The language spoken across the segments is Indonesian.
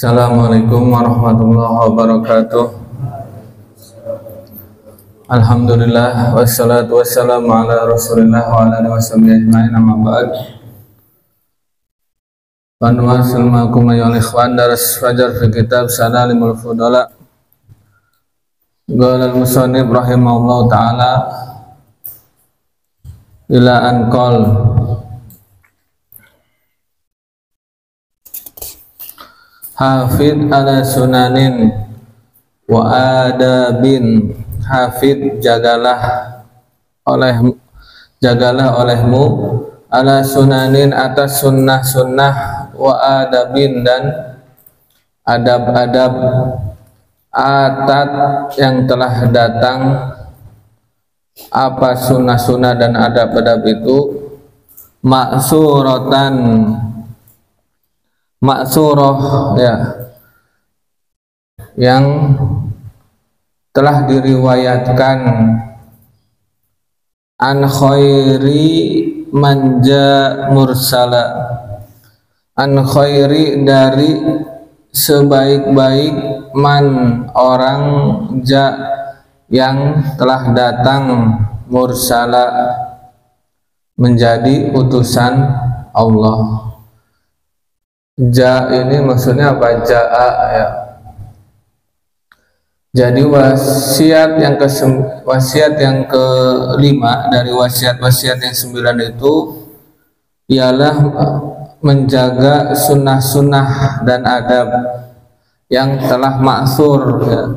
Assalamualaikum warahmatullahi wabarakatuh. Alhamdulillah wassalatu wassalamu ala Rasulillah wa ala alihi washabihi ajmain, amma ba'd. Assalamualaikum ya ikhwan, daras fajar fi kitab Sanalimul Fudala. Qala al-musannif rahimahullahu taala ila an qol hafid ala sunanin wa adabin. Hafid, jagalah olehmu ala sunanin, atas sunnah-sunnah, wa adabin, dan adab-adab, atat yang telah datang. Apa sunnah-sunnah dan adab-adab itu? Maksuratan, maksuroh, ya, yang telah diriwayatkan, an khairi manja mursala, an khairi, dari sebaik-baik, man, orang, ja, yang telah datang, mursala, menjadi utusan Allah. Ja ini maksudnya apa? Ja'a, ya. Jadi wasiat yang kelima dari wasiat-wasiat yang 9 itu ialah menjaga sunnah-sunnah dan adab yang telah maksur, ya,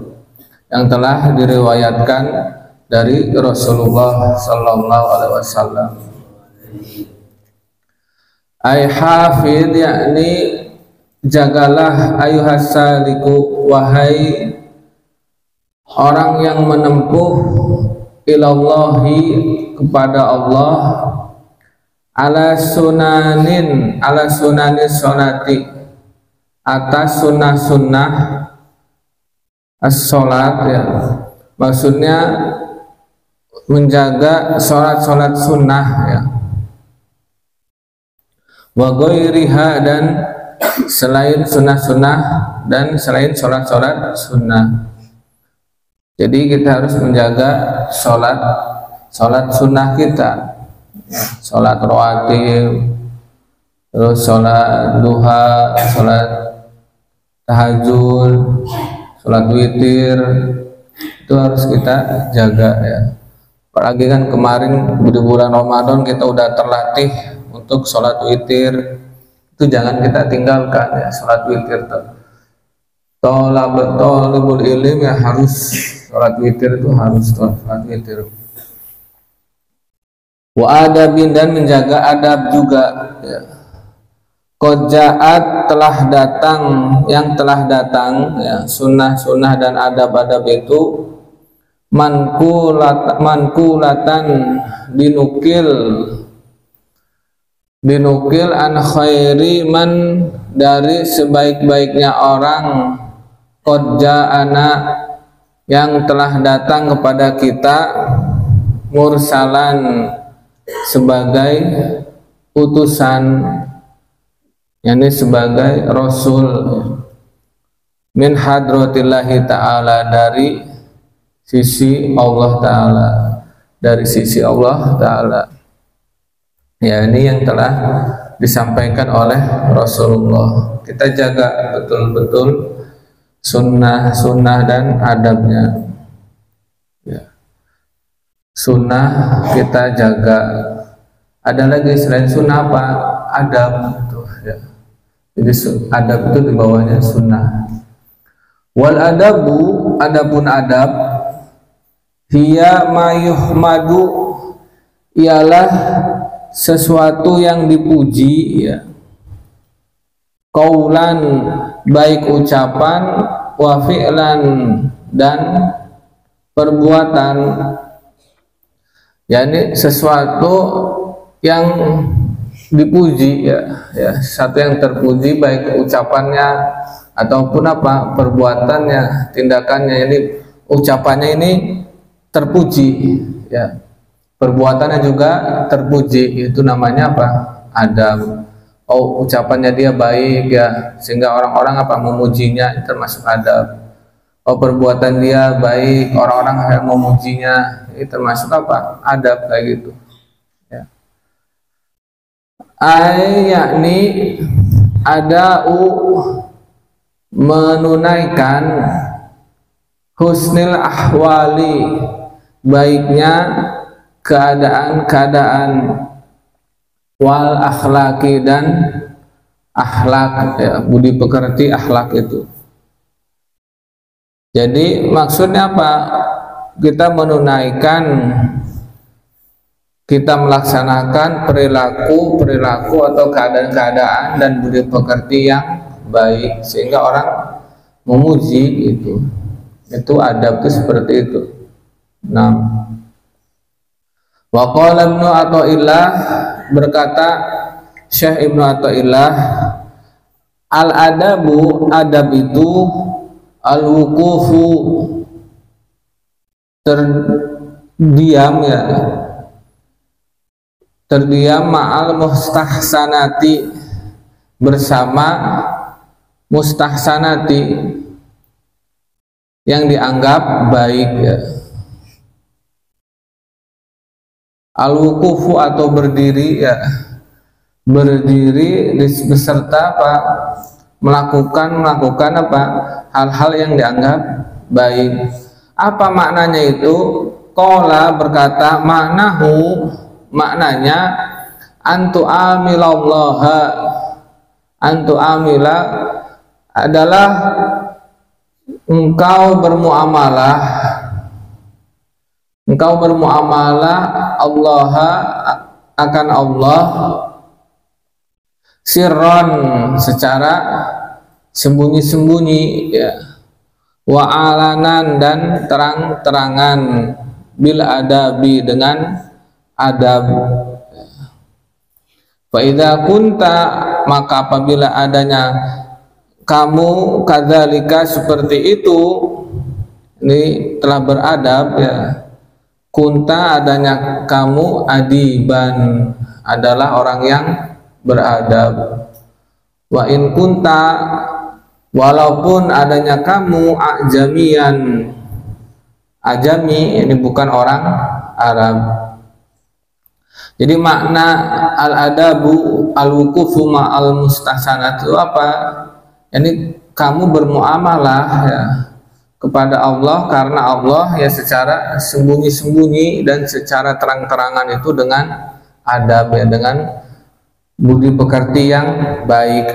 yang telah diriwayatkan dari Rasulullah sallallahu alaihi wasallam. Ay hafid, yakni jagalah, ayuhas saliku, wahai orang yang menempuh, ilallahi, kepada Allah, ala sunanin, ala sunanis sholati, atas sunnah-sunnah as-sholat, ya, maksudnya menjaga sholat-sholat sunnah, ya, wa ghairiha, dan selain sunnah-sunnah dan selain sholat-sholat sunnah. Jadi kita harus menjaga sholat sunnah kita, sholat rawatib, terus sholat duha, sholat tahajud, sholat witir, itu harus kita jaga, ya. Apalagi kan kemarin di bulan Ramadan kita udah terlatih untuk sholat witir, itu jangan kita tinggalkan, ya, sholat witir. Tolibul ilim, ya, harus sholat witir, itu harus sholat witir. Wa adabin, dan menjaga adab juga, ya. Qodja'at, telah datang, yang telah datang, ya, sunnah-sunnah dan adab-adab itu mankulatan, dinukil an khairi man, dari sebaik-baiknya orang, qodja'ana, yang telah datang kepada kita, mursalan, sebagai utusan, yakni sebagai rasul, min hadratillahi ta'ala, dari sisi Allah ta'ala, dari sisi Allah ta'ala, ya, ini yang telah disampaikan oleh Rasulullah. Kita jaga betul-betul sunnah dan adabnya, ya. Sunnah kita jaga. Ada lagi selain sunnah apa? Adab, itu, ya. Jadi adab itu di bawahnya sunnah. Wal adabu, adapun adab, hiya ma yuhmadu, ialah sesuatu yang dipuji, ya. Qaulan, baik ucapan, wa fi'lan, dan perbuatan, yakni sesuatu yang dipuji, ya, sesuatu yang terpuji, baik ucapannya ataupun apa, perbuatannya, tindakannya. Ini ucapannya ini terpuji, ya, perbuatannya juga terpuji, itu namanya apa? Adab. oh ucapannya dia baik ya, sehingga orang-orang apa memujinya, termasuk adab. Oh perbuatan dia baik, orang-orang yang memujinya, ini termasuk apa? Adab kayak gitu. Ya. Yakni ada'u menunaikan husnil ahwali, baiknya keadaan-keadaan, wal akhlaki dan akhlak ya, budi pekerti akhlak itu. Jadi maksudnya apa? Kita menunaikan, kita melaksanakan perilaku atau keadaan-keadaan dan budi pekerti yang baik sehingga orang memuji itu. Itu adab itu seperti itu. Nah, wa qala Ibnu Athaillah, berkata Syekh Ibnu Athaillah, al adabu, adab itu al wuqufu, terdiam ya, terdiam ma'al mustahsanati, bersama mustahsanati yang dianggap baik ya. Al-wuqufu atau berdiri ya, berdiri beserta apa? melakukan apa? hal-hal yang dianggap baik. Apa maknanya itu? Qala berkata, maknanya antu amilallaha, antu amila adalah engkau bermuamalah Allah akan Allah sirron, secara sembunyi-sembunyi ya, wa alanan dan terang-terangan, bil adabi dengan adab. Fa idza kunta, maka apabila adanya kamu kadzalika seperti itu, ini telah beradab ya, kunta adanya kamu, adiban adalah orang yang beradab. Wa in kunta, walaupun adanya kamu ajamian, ajami ini bukan orang Arab. Jadi makna al-adabu al-wuqufu ma'al mustahsanat itu apa? Ini kamu bermuamalah ya kepada Allah karena Allah ya secara sembunyi-sembunyi dan secara terang-terangan itu dengan adab ya, dengan budi pekerti yang baik.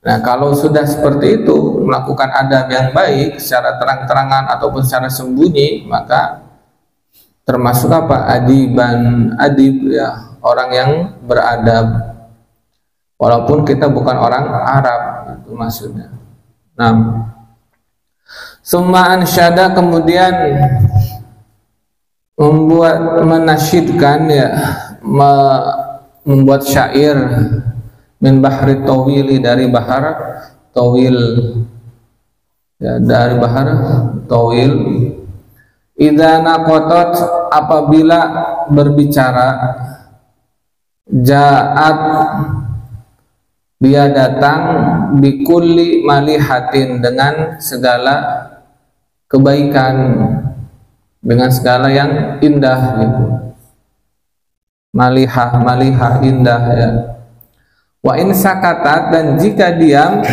Nah kalau sudah seperti itu, melakukan adab yang baik secara terang-terangan ataupun secara sembunyi, maka termasuk apa? Adiban, adib ya, orang yang beradab walaupun kita bukan orang Arab, itu maksudnya. Nah, summa ansyada, kemudian menasyidkan ya, membuat syair, min bahri tawili, dari bahar tawil ya, dari bahar tawil. Idza naqatat, apabila berbicara, ja'at dia datang, bikulli malihatin dengan segala kebaikan, dengan segala yang indah gitu. Malihah indah ya. Wa in sakatat, dan jika diam,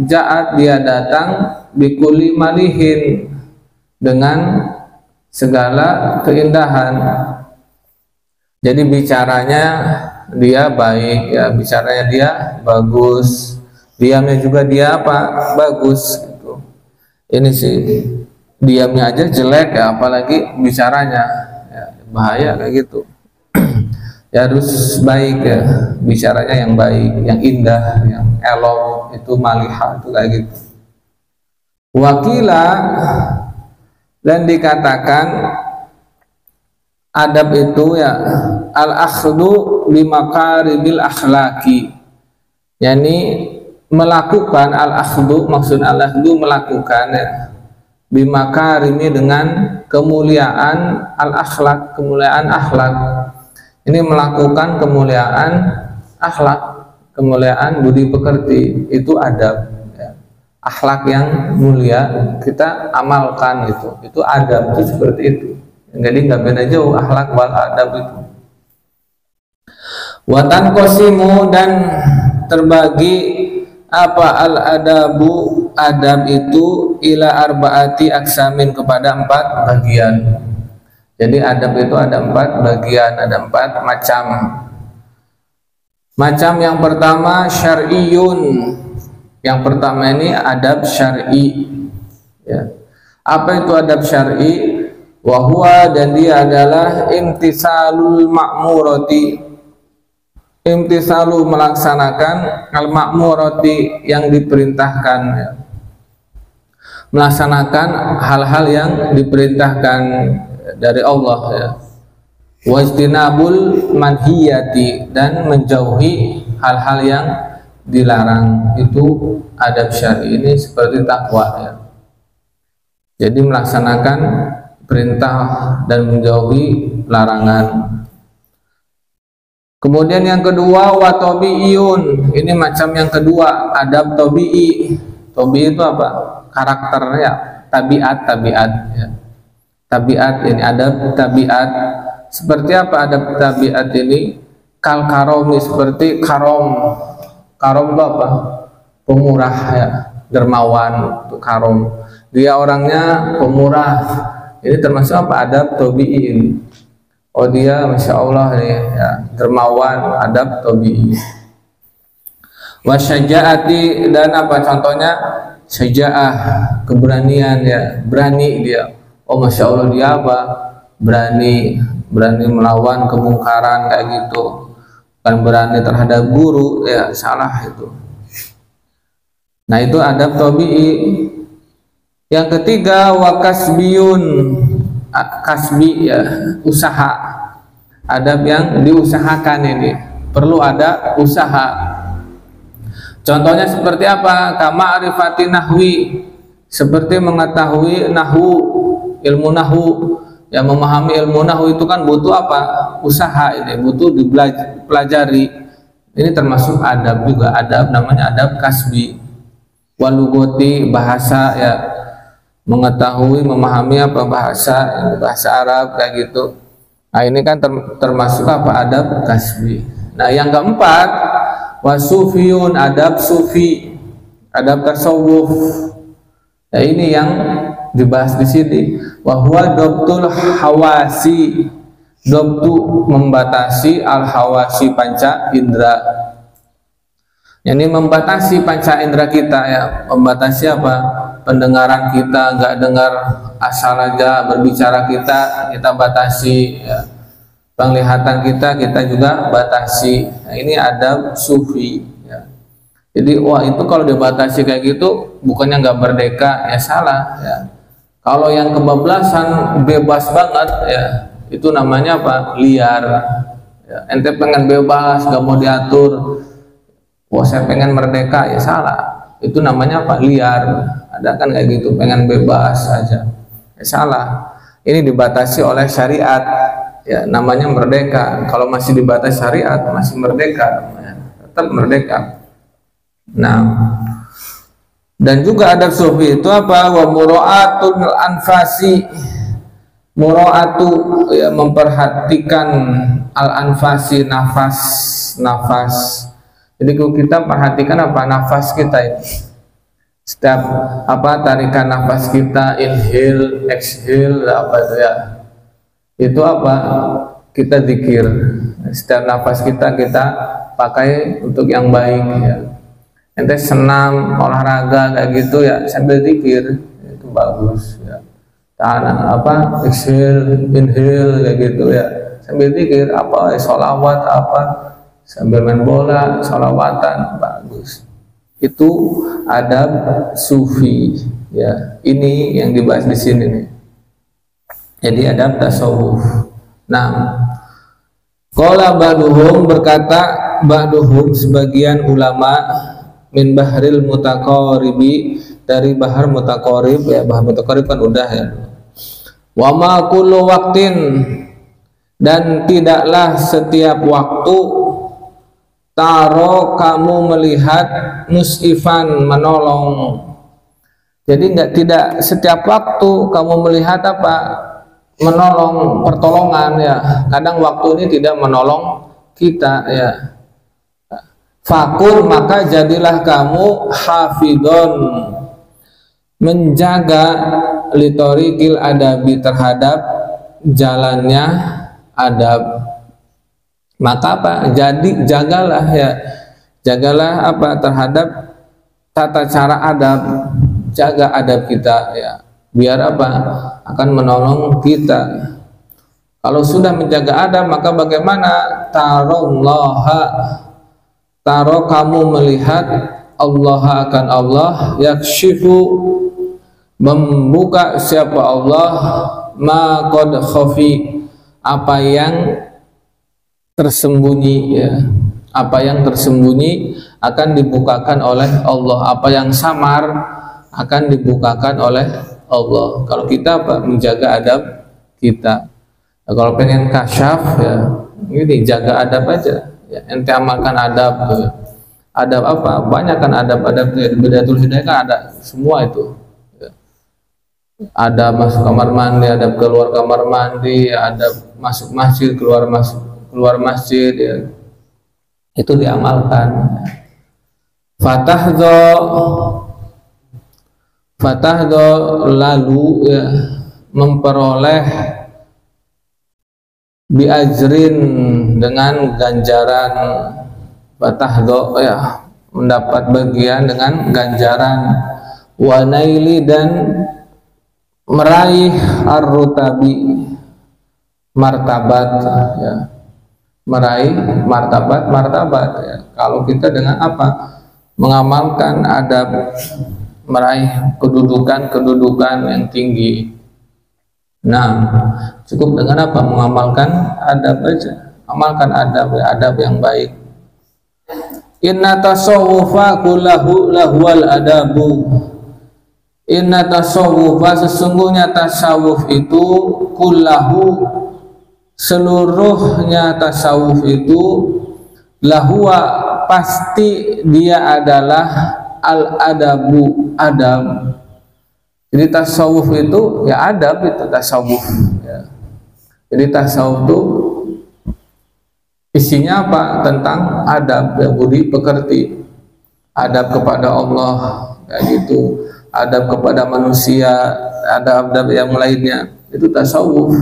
ja'at dia datang, bikulli malihin dengan segala keindahan. Jadi bicaranya dia baik ya, bicaranya dia bagus, diamnya juga dia apa? Bagus gitu. Ini sih diamnya aja jelek ya, apalagi bicaranya ya, bahaya kayak gitu. Ya harus baik ya, bicaranya yang baik, yang indah, yang elok, itu malihah, itu kayak gitu. Wakila, dan dikatakan adab itu ya al-akhdu bimakaribil akhlaki, yakni melakukan al-akhdu, maksud al-akhdu melakukan ya, bimakarimi dengan kemuliaan al-akhlak, kemuliaan akhlak. Ini melakukan kemuliaan akhlak kemuliaan budi pekerti, itu adab ya. Akhlak yang mulia kita amalkan, itu adab, itu seperti itu. Jadi nggak beda jauh akhlak wal adab itu. Watan kosimu, dan terbagi apa al adabu, adab itu ila arbaati aksamin, kepada 4 bagian. Jadi adab itu ada 4 bagian, ada 4 macam. Macam yang pertama syar'iyun. Yang pertama ini adab syar'i ya. Apa itu adab syar'i? Wa huwa, dan dia adalah imtisalul ma'murati, imtisalu, melaksanakan, al ma'murati, yang diperintahkan ya. Melaksanakan hal-hal yang diperintahkan dari Allah ya. Wajtinabul manhiyati, dan menjauhi hal-hal yang dilarang. Itu adab syar'i ini seperti takwa ya. Jadi melaksanakan perintah dan menjauhi larangan. Kemudian yang kedua wa tabi'iyun, ini macam yang kedua, adab tabi'i. Tabi'i itu apa? Karakternya, tabiat ya. Tabiat ini adab tabiat. Seperti apa adab tabiat ini? Kal karomi, seperti karom. Karom itu apa? Pemurah ya, dermawan, itu karom. Dia orangnya pemurah. Ini termasuk apa? Adab tabi'i ini. Oh dia Masya Allah nih ya, dermawan, adab tabi'i. Wasyajaati, dan apa contohnya? Syaja'ah, keberanian ya, berani dia. Oh Masya Allah dia apa? Berani melawan kemungkaran kayak gitu. Kan berani terhadap guru ya, salah itu. Nah itu adab tabi'i. Yang ketiga wa kasbiyun, kasbi ya, usaha. Adab yang diusahakan, ini perlu ada usaha. Contohnya seperti apa? Kama arifati nahwi, seperti mengetahui nahwu, ilmu nahwu. Yang memahami ilmu nahwu itu kan butuh apa? Usaha, ini butuh dipelajari. Ini termasuk adab juga, adab namanya adab kasbi. Walugoti, bahasa ya, mengetahui, memahami apa bahasa Arab kayak gitu. Nah ini kan termasuk apa? Adab kasbi. Nah yang keempat wasufiyun, adab sufi, adab tasawuf. Nah ini yang dibahas di sini. Wahwa dobtul hawasi, dobtu membatasi, al hawasi panca indra. Ini membatasi panca indera kita ya, membatasi apa? Pendengaran kita, nggak dengar asal aja, berbicara kita batasi ya. Penglihatan kita juga batasi. Nah, ini adab sufi ya. Jadi wah itu kalau dibatasi kayak gitu bukannya nggak merdeka ya, salah ya. Kalau yang kebablasan bebas banget ya, itu namanya apa? Liar ya. Ente pengen bebas, nggak mau diatur. Wah saya pengen merdeka ya, salah. Itu namanya apa? Liar. Ada kan kayak gitu, pengen bebas saja ya, salah. Ini dibatasi oleh syariat ya, namanya merdeka. Kalau masih dibatasi syariat masih merdeka ya, tetap merdeka. Nah dan juga adab sufi itu apa? Wa mura'atul anfasi, mura'atu ya, memperhatikan al anfasi, nafas. Jadi kalau kita perhatikan apa? Nafas kita ini. Setiap apa? Tarikan nafas kita, inhale, exhale, apa itu ya? Itu apa? Kita zikir. Setiap nafas kita pakai untuk yang baik ya. Ente senam, olahraga kayak gitu ya, sambil zikir, itu bagus ya. Tahan apa? Exhale, inhale kayak gitu ya. Sambil zikir apa? Sholawat apa? Sambil main bola, sholawatan, bagus. Itu adab sufi ya. Ini yang dibahas di sini nih. Jadi adab tasawuf. Nah, qala ba'duhum, berkata ba'duhum sebagian ulama, min bahril mutaqaribi, dari bahar mutaqarib ya. Bahar mutaqarib kan udah ya. Wa ma kullu waqtin, dan tidaklah setiap waktu, taro kamu melihat mus'ifan menolong. Jadi tidak setiap waktu kamu melihat apa menolong, pertolongan ya. Kadang waktu ini tidak menolong kita ya. Fakun maka jadilah kamu hafidon, menjaga litorikil adabi terhadap jalannya adab. Maka apa? Jadi jagalah ya, jagalah apa terhadap tata cara adab, jaga adab kita ya, biar apa? Akan menolong kita. Kalau sudah menjaga adab, maka bagaimana? Tarullaha, taro kamu melihat Allah akan Allah, yakshifu membuka siapa Allah, ma qad khafi apa yang tersembunyi ya, apa yang tersembunyi akan dibukakan oleh Allah, apa yang samar akan dibukakan oleh Allah. Kalau kita apa? Menjaga adab kita. Nah, kalau pengen kasyaf ya, ini jaga adab aja ya, ente amalkan adab ya. Adab apa? Banyak kan adab-adab di Bidayatul Hidayah kan ada semua itu ya. Adab masuk kamar mandi, adab keluar kamar mandi, adab masuk masjid, keluar masjid ya, itu diamalkan. Fatahdo lalu ya, memperoleh biajrin dengan ganjaran. Fatahdo ya, mendapat bagian dengan ganjaran. Wanaili dan meraih ar-rutabi martabat ya, meraih martabat ya. Kalau kita dengan apa? Mengamalkan adab, meraih kedudukan yang tinggi. Nah, cukup dengan apa? Mengamalkan adab aja. Amalkan adab ya, adab yang baik. Inna tasawwufa kullahu lahwal adabu. Inna tasawwufa sesungguhnya tasawuf itu kullahu seluruhnya tasawuf itu lahwa pasti dia adalah al-adabu adab. Jadi tasawuf itu ya adab, itu tasawuf ya. Jadi tasawuf itu isinya apa? Tentang adab ya, budi pekerti, adab kepada Allah kayak gitu, adab kepada manusia, adab-adab yang lainnya, itu tasawuf.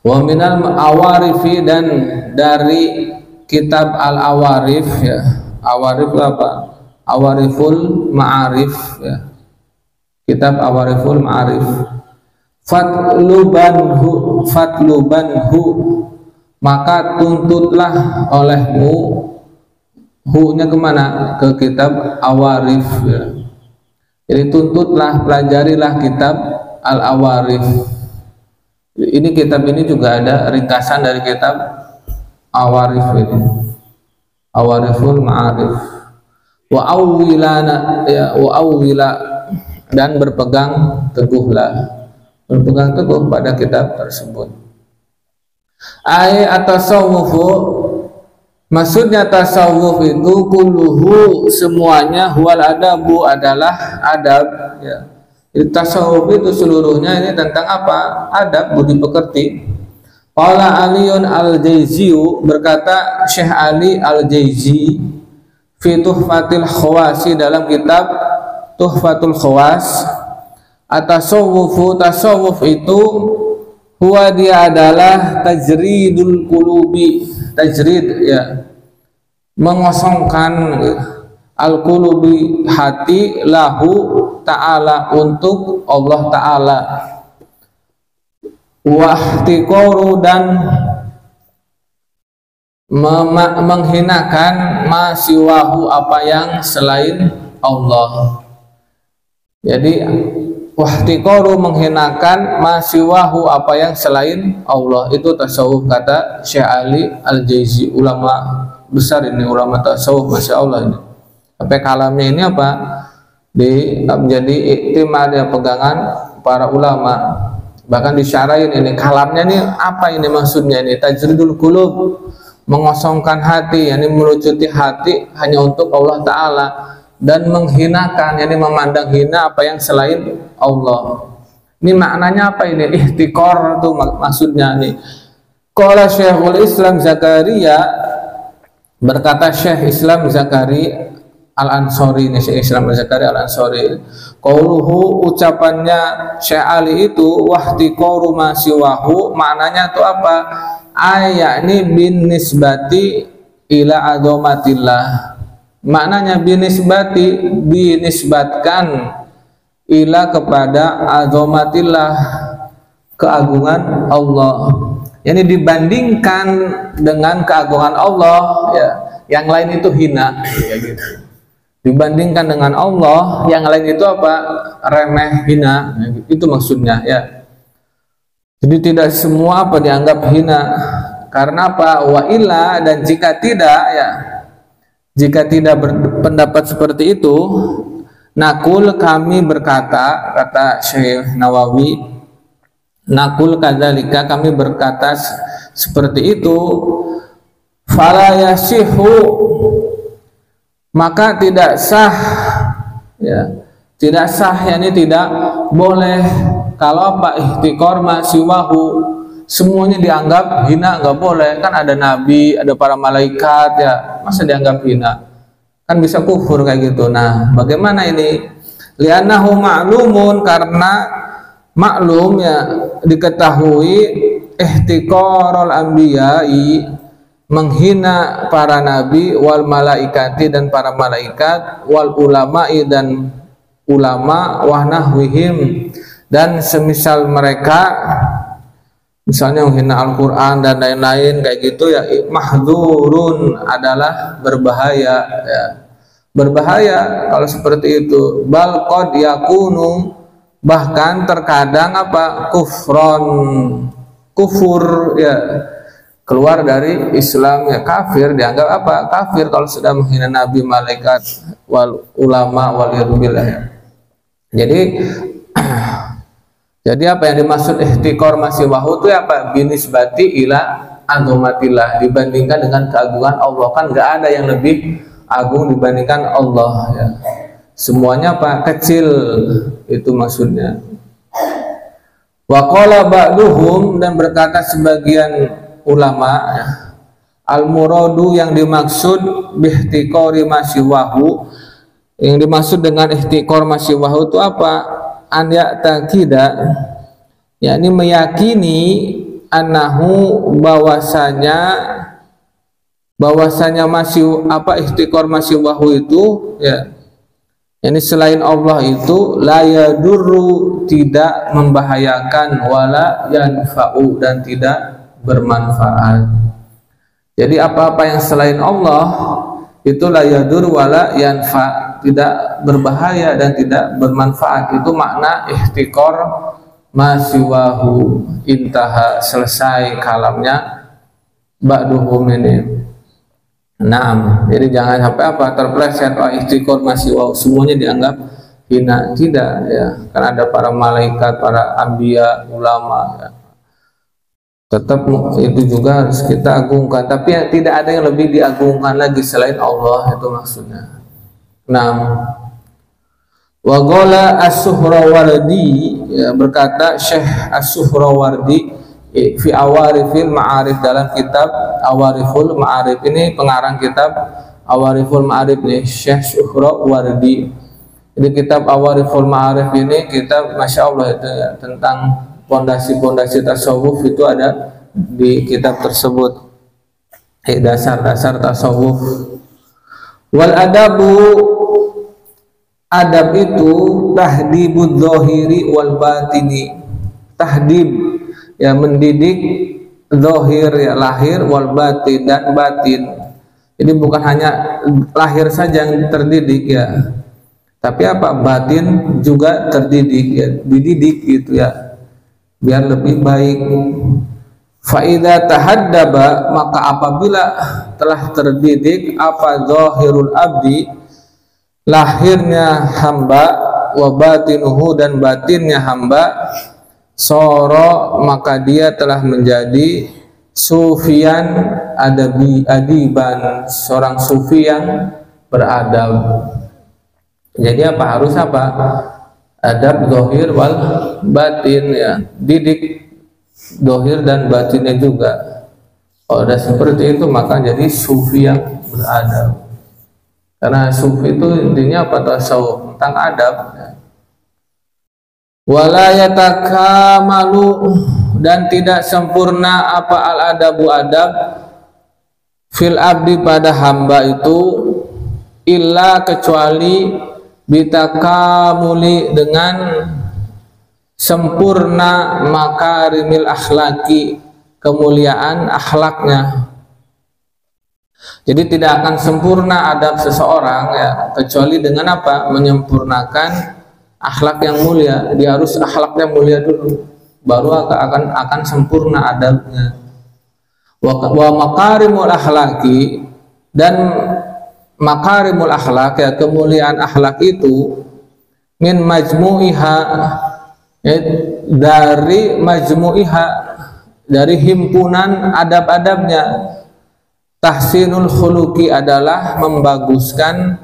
Wa minal awarifi dan dari kitab al-awarif ya. Awarif apa? Awariful ma'arif ya. Kitab awariful ma'arif. Fatlubanhu maka tuntutlah olehmu, hu-nya kemana? Ke kitab awarif ya. Jadi tuntutlah, pelajarilah kitab al-awarif. Ini kitab ini juga ada ringkasan dari kitab awarif ini, awariful ma'arif. Wa awwilana ya, wa awwila dan berpegang teguhlah, berpegang teguh pada kitab tersebut. Ai atasawufu, maksudnya tasawuf itu kulluhu semuanya, huwal adabu adalah adab ya. Jadi tasawuf itu seluruhnya ini tentang apa? Adab, budi pekerti. Qala Aliun al-Jaiziyu, berkata Syekh Ali al-Jaizi fi Tuhfatil Khawasi, dalam kitab Tuhfatul Khawas, at-tasawwufu tasawuf itu huwa dia adalah tajridul qulubi, tajrid ya, mengosongkan al-qulubi hati, lahu ta'ala untuk Allah ta'ala, wahtiqoru dan menghinakan masiwahu apa yang selain Allah. Jadi wahtiqoru menghinakan masiwahu apa yang selain Allah, itu tasawuf, kata Syekh Ali al-Jaizi, ulama besar ini, ulama tasawuf, masya Allah ini. Sampai kalamnya ini apa? Menjadi iktimad ya, pegangan para ulama. Bahkan disyarahin ini kalamnya ini apa ini maksudnya ini? Tajridul qulub mengosongkan hati, yakni melucuti hati hanya untuk Allah Ta'ala, dan menghinakan, yakni memandang hina apa yang selain Allah. Ini maknanya apa ini? Ihtikor itu maksudnya nih. Qala Syekhul Islam Zakaria, berkata Syekh Islam Zakaria Al-Ansori, ini Syekh Islam Zakaria Al-Ansori, qauluhu, ucapannya Syekh Ali itu, wahtikoru ma siwahu, maknanya itu apa? Ayakni bin nisbati ila adomatillah, maknanya binisbatkan ila kepada adomatillah, keagungan Allah, yakni dibandingkan dengan keagungan Allah, ya, yang lain itu hina, ya gitu. Dibandingkan dengan Allah, yang lain itu apa? Remeh, hina, itu maksudnya, ya. Jadi tidak semua apa dianggap hina. Karena apa? Wa illa, dan jika tidak, ya, jika tidak berpendapat seperti itu, nakul, kami berkata, kata Syekh Nawawi, nakul kadzalika, kami berkata seperti itu, fala yasihu, maka tidak sah, ya, tidak sah, yakni tidak boleh. Kalau apa? Ihtikor masiwahu, semuanya dianggap hina, nggak boleh. Kan ada nabi, ada para malaikat, ya, masa dianggap hina? Kan bisa kufur kayak gitu. Nah, bagaimana ini? Li'annahu ma'lumun, karena maklum, ya, diketahui, ihtiqarul anbiya'i, menghina para nabi, wal malaikati, dan para malaikat, wal ulama'i, dan ulama, wa nahwihim, dan semisal mereka, misalnya menghina Al-Quran dan lain-lain kayak gitu, ya, mahdurun, adalah berbahaya, ya. Berbahaya kalau seperti itu. Bal qad yakunu, bahkan terkadang apa? Kufron, kufur, ya, keluar dari Islam, ya, kafir, dianggap apa? Kafir kalau sudah menghina nabi, malaikat, wal ulama, wal yadubillah, ya. Jadi apa yang dimaksud ihtikor masiwahu itu apa? Binisbati ila azumatillah, dibandingkan dengan keagungan Allah. Kan nggak ada yang lebih agung dibandingkan Allah, ya. Semuanya apa? Kecil, itu maksudnya. Wa qala ba'duhum, dan berkata sebagian ulama, ya, al-muradu, yang dimaksud bihtikori masiwahu, yang dimaksud dengan ihtikor masiwahu itu apa? An ya'taqida, yakni meyakini, annahu, bahwasanya masih apa? Ihtikor masiwahu itu, ya, yakni selain Allah itu, la yadurru, tidak membahayakan, wala yanfa'u, dan tidak bermanfaat. Jadi apa-apa yang selain Allah itu la yadur wala yanfa, tidak berbahaya dan tidak bermanfaat. Itu makna ihtikor masiwahu. Intaha, selesai kalamnya ba'duhum ini. Naam, jadi jangan sampai apa? Terpleset, ihtikor masiwahu, semuanya dianggap hina. Tidak, ya. Karena ada para malaikat, para anbiya, ulama, ya. Tetap itu juga harus kita agungkan, tapi tidak ada yang lebih diagungkan lagi selain Allah, itu maksudnya. Nah, wa qala as-Suhrawardi, ya, berkata Syekh as-Suhrawardi fi Awarifil Ma'arif, dalam kitab Awariful Ma'arif, ini pengarang kitab Awariful Ma'arif nih, Syekh Suhrawardi. Jadi kitab Awariful Ma'arif ini kitab, masya Allah, itu, ya, tentang pondasi-pondasi tasawuf, itu ada di kitab tersebut, dasar-dasar tasawuf. Wal adabu, adab itu tahdibud dzahiri wal batini, tahdib, ya, mendidik zahir, ya, lahir, wal batin, dan batin. Jadi bukan hanya lahir saja yang terdidik, ya, tapi apa? Batin juga terdidik, ya, dididik gitu, ya, biar lebih baik. Faida tahaddaba, maka apabila telah terdidik apa? Zahirul abdi, lahirnya hamba, wa batinuhu, dan batinnya hamba, soro, maka dia telah menjadi sufian adiban, seorang sufi yang beradab. Jadi apa, harus apa, adab zahir wal batin ya, didik zahir dan batinnya juga. Kalau udah seperti itu maka jadi sufi yang beradab. Karena sufi itu intinya apa, tasawuf tentang adab ya. Wala yatakamalu, dan tidak sempurna apa al adabu adab fil abdi pada hamba itu illa kecuali bitakamuli dengan sempurna makarimil akhlaki, kemuliaan akhlaknya. Jadi tidak akan sempurna adab seseorang ya kecuali dengan apa, menyempurnakan akhlak yang mulia. Dia harus akhlaknya mulia dulu, baru akan sempurna adabnya. Wa makarimul akhlaki, dan makarimul akhlak ya, kemuliaan akhlak itu min majmu'iha ya, dari majmu'iha, dari himpunan adab-adabnya. Tahsinul khuluqi adalah membaguskan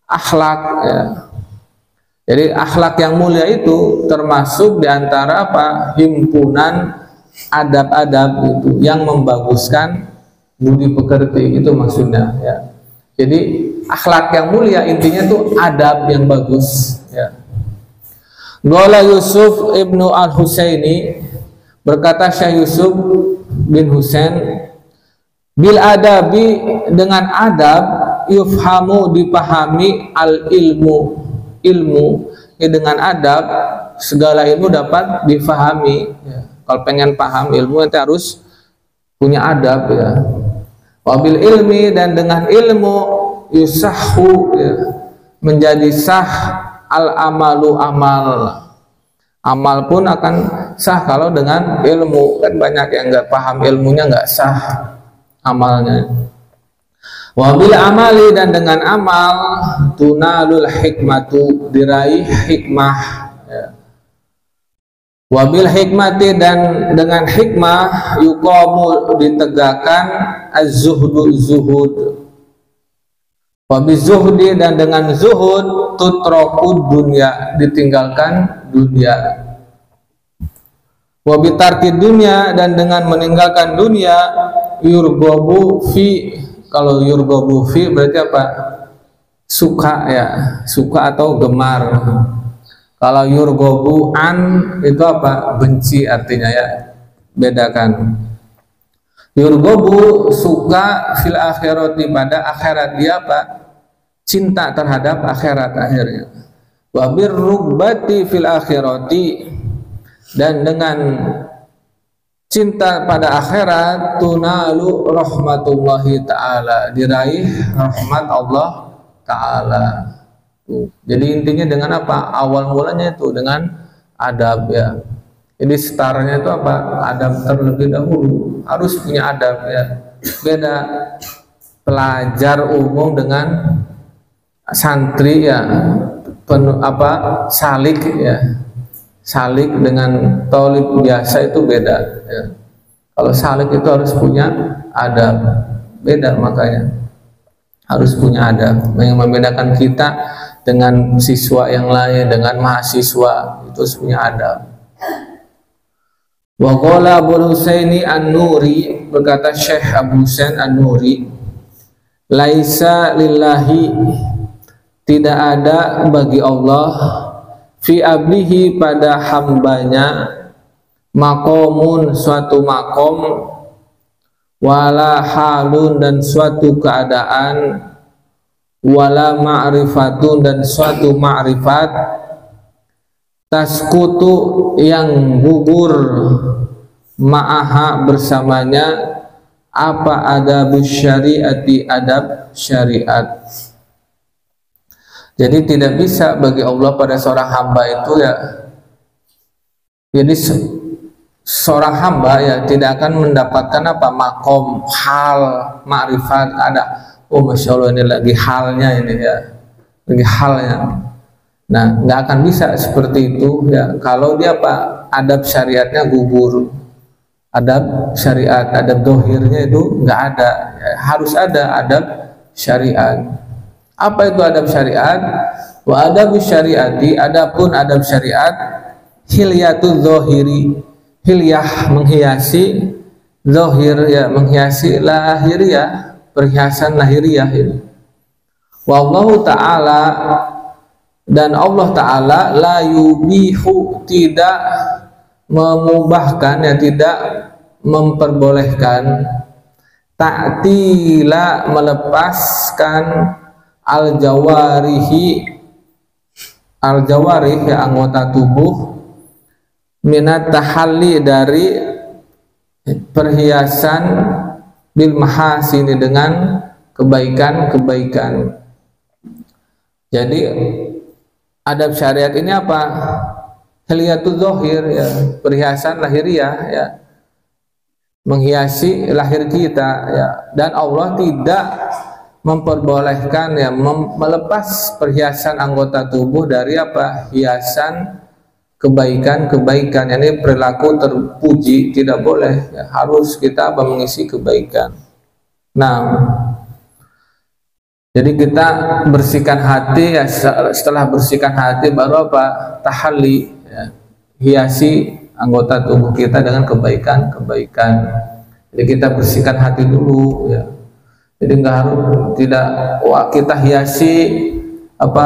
akhlak ya. Jadi akhlak yang mulia itu termasuk diantara apa, himpunan adab-adab itu yang membaguskan budi pekerti, itu maksudnya ya. Jadi akhlak yang mulia intinya tuh adab yang bagus ya. Qala Yusuf ibnu al-Husaini, berkata Syekh Yusuf bin Husain, bil adabi, dengan adab, yufhamu, dipahami, al ilmu, ilmu ya, dengan adab segala ilmu dapat difahami ya. Kalau pengen paham ilmu nanti harus punya adab ya. Wabil ilmi, dan dengan ilmu yusahu ya, menjadi sah al amalu, amal pun akan sah kalau dengan ilmu. Kan banyak yang nggak paham ilmunya nggak sah amalnya. Wabil amali, dan dengan amal tunalul hikmatu, diraih hikmah ya. Wabil hikmati, dan dengan hikmah yuqamu, ditegakkan az-zuhdu, zuhud. Wabil zuhdi, dan dengan zuhud tutrakud dunya, ditinggalkan dunia. Wabil tarki dunya, dan dengan meninggalkan dunia yurgobu fi, kalau yurgobu fi berarti apa, suka ya, suka atau gemar. Kalau yurgobu an itu apa, benci artinya ya, bedakan. Yurgobu suka fil akhirati, pada akhirat, dia apa, cinta terhadap akhirat akhirnya. Wabir rugbati fil akhirati, dan dengan cinta pada akhirat tunalu rahmatullahi ta'ala, diraih rahmat Allah ta'ala. Jadi intinya dengan apa, awal mulanya itu dengan adab ya. Jadi startnya itu apa, adab terlebih dahulu, harus punya adab ya. Beda pelajar umum dengan santri ya, salik ya. Salik dengan tolib biasa itu beda ya. Kalau salik itu harus punya adab, beda, makanya harus punya adab. Yang membedakan kita dengan siswa yang lain, dengan mahasiswa, itu harus punya adab. Wa qala Abu Husaini An-Nuri, berkata Syekh Abu Husain An-Nuri, laisa lillahi, tidak ada bagi Allah, fi ablihi, pada hambanya, makomun, suatu makom, wala halun, dan suatu keadaan, wala ma'rifatun, dan suatu ma'rifat, taskutu, yang gugur, ma'aha, bersamanya, apa adab syariati, adab syariat. Jadi tidak bisa bagi Allah pada seorang hamba itu ya, jadi seorang hamba ya tidak akan mendapatkan apa, makom, hal, ma'rifat, ada, oh Masya Allah ini lagi halnya ini ya, lagi halnya. Nah nggak akan bisa seperti itu ya kalau dia apa, adab syariatnya gugur. adab syariat, adab dohirnya itu nggak ada. Harus ada adab syariat. Apa itu adab syariat? Wa adabus syariati, adapun adab syariat, hilyatul zohiri, hilyah menghiasi, zohir ya menghiasi lahiriah, perhiasan lahiriah ini. Wallahu ta'ala, dan Allah Ta'ala la yubihu, tidak memubahkan, ya tidak memperbolehkan, ta'tila melepaskan, al-jawarih ya anggota tubuh, minat tahalli dari perhiasan, bil mahasini dengan kebaikan-kebaikan. Jadi adab syariat ini apa? Hilyatul zohir ya, perhiasan lahiriah ya, menghiasi lahir kita ya, dan Allah tidak memperbolehkan ya melepas perhiasan anggota tubuh dari apa? Hiasan kebaikan-kebaikan. Ini perilaku terpuji, tidak boleh ya, harus kita mengisi kebaikan. Nah, jadi kita bersihkan hati ya, setelah bersihkan hati baru apa? Tahalli ya, hiasi anggota tubuh kita dengan kebaikan-kebaikan. Jadi kita bersihkan hati dulu ya. Jadi nggak harus, tidak wah kita hiasi apa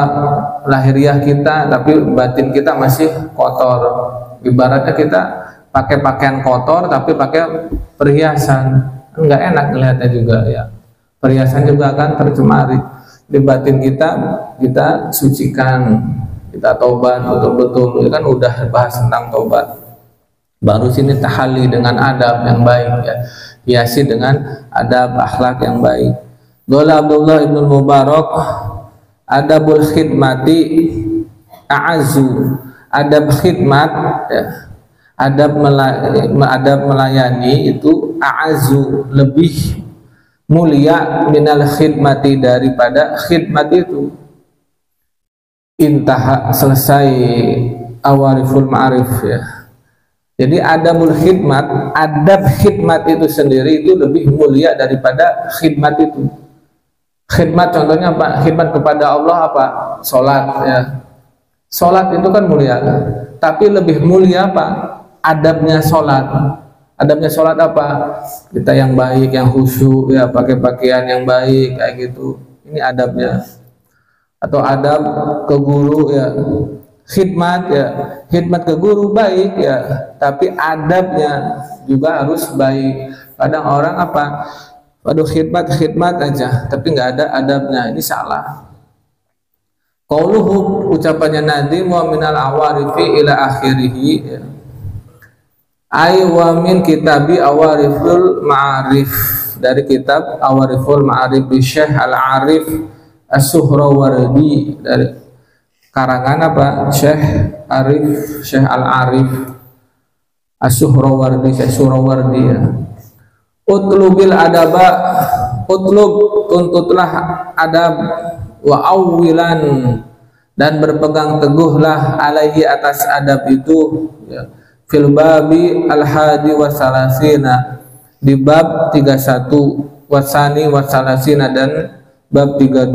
lahiriah kita tapi batin kita masih kotor. Ibaratnya kita pakai pakaian kotor tapi pakai perhiasan, nggak enak ngelihatnya juga ya. Perhiasan juga akan tercemari. Di batin kita sucikan, kita tobat betul-betul. Itu kan udah bahas tentang tobat. Baru sini tahalli dengan adab yang baik ya. Hiasi dengan adab akhlak yang baik. Qala Abdullah ibn Mubarak, adabul khidmati a'azu, adab khidmat ya, adab melayani itu a'azu, lebih mulia minal khidmati, daripada khidmat itu. Intaha, selesai awariful ma'arif ya. Jadi adabul khidmat, adab khidmat itu sendiri itu lebih mulia daripada khidmat itu. Khidmat contohnya apa? Khidmat kepada Allah apa? Salat ya. Salat itu kan mulia, tapi lebih mulia apa? Adabnya salat. Adabnya salat apa? Kita yang baik, yang khusyuk ya, pakai pakaian yang baik kayak gitu. Ini adabnya. Atau adab ke guru ya. Khidmat ya, khidmat ke guru baik ya, tapi adabnya juga harus baik. Kadang orang apa? Waduh, khidmat aja, tapi nggak ada adabnya. Ini salah. Qauluhu, ucapannya Nadim, wa minal awarifi ila akhirih ya. Ay wa min kitabi awariful ma'arif, dari kitab awariful ma'arif bi Syekh Al-Arif As-Suhrawardi, dari karangan apa? Syekh Al-Arif As-Suhrawardi, Syekh Suhrawardi ya. Utlubil adaba, utlub, tuntutlah adab, wa awwilan, dan berpegang teguhlah alaihi, atas adab itu ya. Fil babi al-hadi wa salasina, di bab 31, wasani wa salasina, dan bab 32,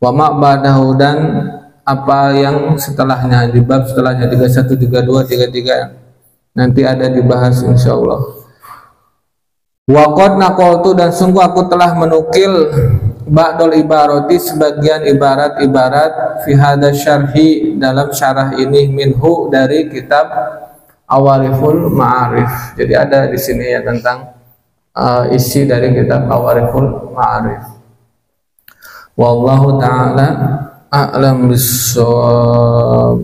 wa ma'badahu, dan apa yang setelahnya, di bab setelahnya 31, 32, 33 nanti ada dibahas insyaallah. Wa qad naqaltu, dan sungguh aku telah menukil ba'dul ibarati, sebagian ibarat-ibarat fi hadza syarhi, dalam syarah ini, minhu, dari kitab Awariful Ma'arif. Jadi ada di sini ya tentang isi dari kitab Awariful Ma'arif. Wallahu ta'ala a'lam bissawab.